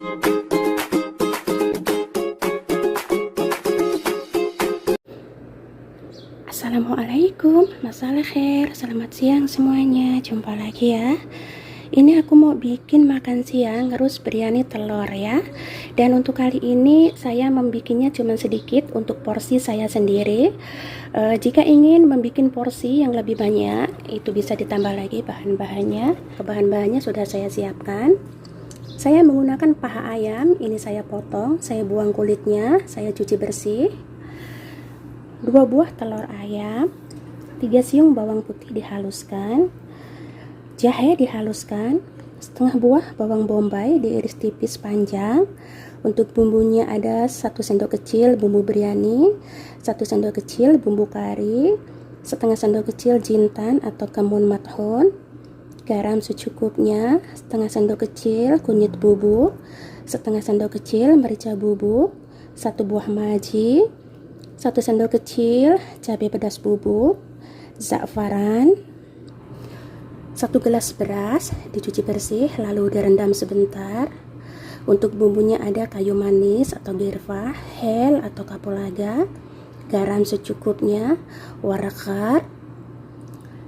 Assalamualaikum, masalah khair, selamat siang semuanya. Jumpa lagi ya. Ini aku mau bikin makan siang ngerus biryani telur ya. Dan untuk kali ini saya membikinnya cuma sedikit untuk porsi saya sendiri. Jika ingin membuat porsi yang lebih banyak, itu bisa ditambah lagi bahan-bahannya. Bahan-bahannya sudah saya siapkan. Saya menggunakan paha ayam, ini saya potong, saya buang kulitnya, saya cuci bersih. 2 buah telur ayam, 3 siung bawang putih dihaluskan, jahe dihaluskan, setengah buah bawang bombay diiris tipis panjang. Untuk bumbunya ada 1 sendok kecil bumbu biryani, 1 sendok kecil bumbu kari, setengah sendok kecil jintan atau kamun madhon, garam secukupnya, setengah sendok kecil kunyit bubuk, setengah sendok kecil merica bubuk, 1 buah maji, 1 sendok kecil cabai pedas bubuk, za'faran, 1 gelas beras dicuci bersih lalu direndam sebentar. Untuk bumbunya ada kayu manis atau girfah, hel atau kapulaga, garam secukupnya, warakar,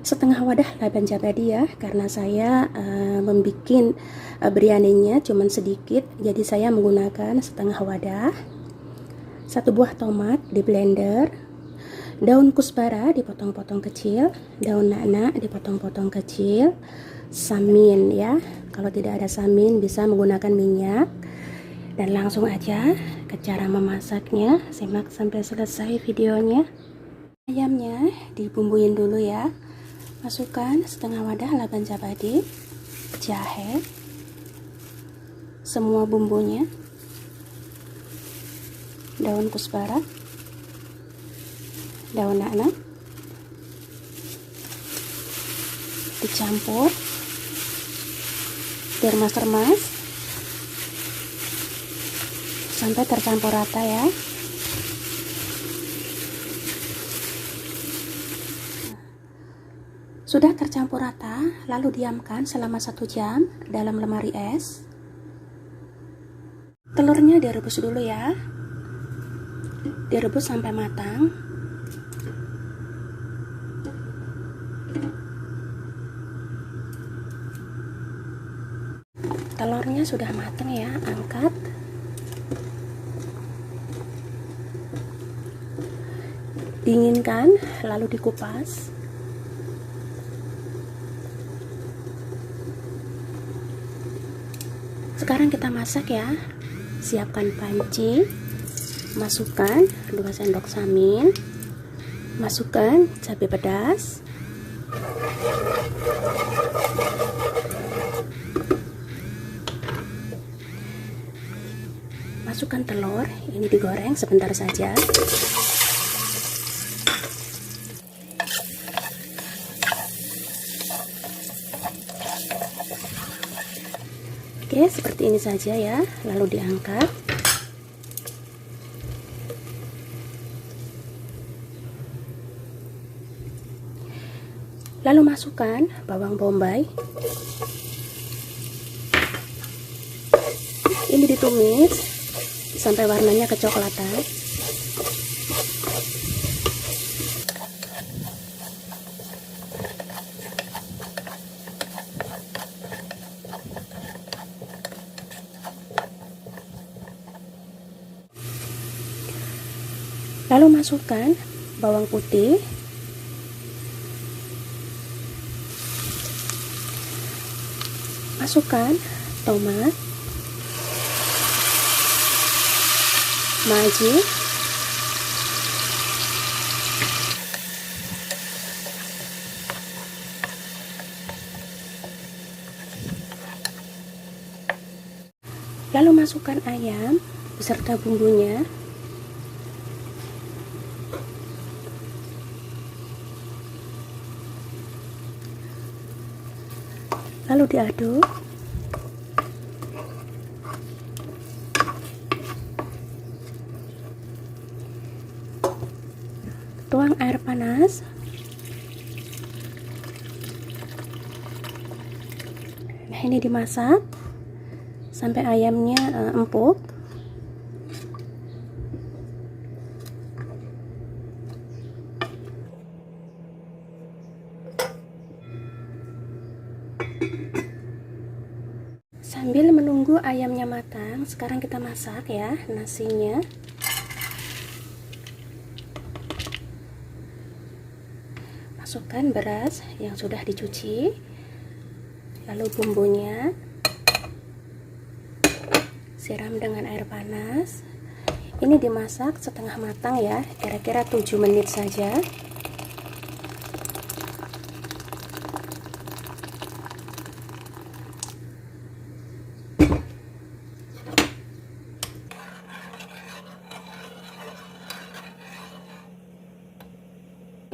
setengah wadah laban jabadi ya, karena saya membuat biryaninya cuman sedikit, jadi saya menggunakan setengah wadah. 1 buah tomat di blender, daun kusbara dipotong-potong kecil, daun na'na dipotong-potong kecil, samin ya, kalau tidak ada samin bisa menggunakan minyak. Dan langsung aja ke cara memasaknya, simak sampai selesai videonya. Ayamnya dibumbuin dulu ya, masukkan setengah wadah laban jabadi, jahe, semua bumbunya, daun kusbara, daun na'na, dicampur, diremas-remas sampai tercampur rata ya. Sudah tercampur rata, lalu diamkan selama 1 jam dalam lemari es. Telurnya direbus dulu ya, direbus sampai matang. Telurnya sudah matang ya, angkat. Dinginkan lalu dikupas. Sekarang kita masak ya. Siapkan panci, masukkan 2 sendok samin, masukkan cabai pedas, masukkan telur, ini digoreng sebentar saja. Oke, seperti ini saja ya, lalu diangkat. Lalu masukkan bawang bombay. Ini ditumis sampai warnanya kecoklatan. Lalu masukkan bawang putih, masukkan tomat, maji, lalu masukkan ayam beserta bumbunya. Lalu diaduk. Tuang air panas. Nah, ini dimasak sampai ayamnya empuk. Sambil menunggu ayamnya matang, sekarang kita masak ya nasinya. Masukkan beras yang sudah dicuci, lalu bumbunya, siram dengan air panas. Ini dimasak setengah matang ya, kira-kira 7 menit saja.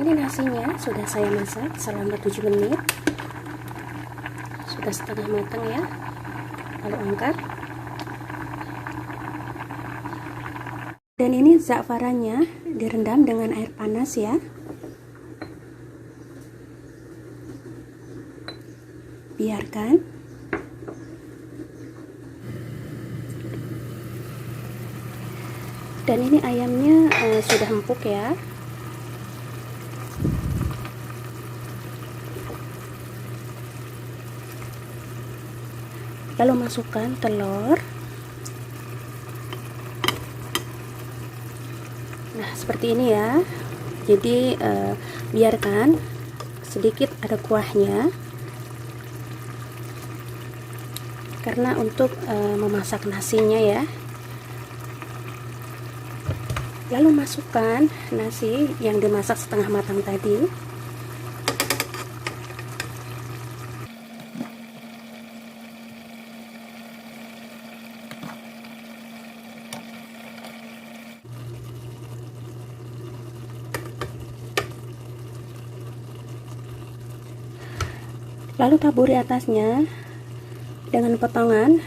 Ini nasinya sudah saya masak selama 7 menit. Sudah setengah matang ya. Lalu angkat. Dan ini za'farannya direndam dengan air panas ya. Biarkan. Dan ini ayamnya sudah empuk ya. Lalu masukkan telur. Nah, seperti ini ya. Jadi biarkan sedikit ada kuahnya. Karena untuk memasak nasinya ya. Lalu masukkan nasi yang dimasak setengah matang tadi. Lalu taburi atasnya dengan potongan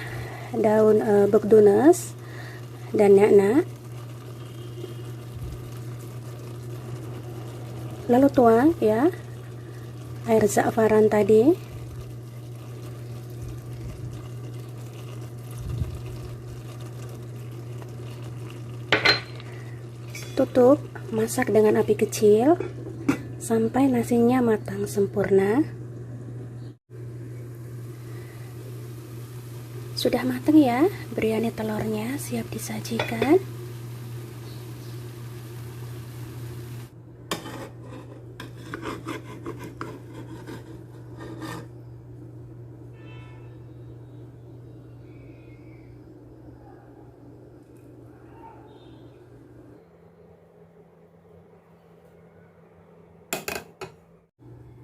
daun begdunes dan na'na. Lalu tuang ya air za'faran tadi. Tutup, masak dengan api kecil sampai nasinya matang sempurna. Sudah matang ya, biryani telurnya siap disajikan.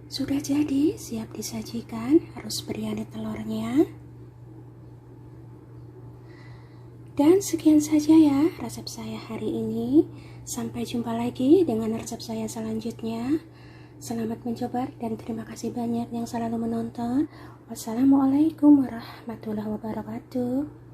Sudah jadi, siap disajikan, harus biryani telurnya. Dan sekian saja ya resep saya hari ini. Sampai jumpa lagi dengan resep saya selanjutnya. Selamat mencoba dan terima kasih banyak yang selalu menonton. Wassalamualaikum warahmatullahi wabarakatuh.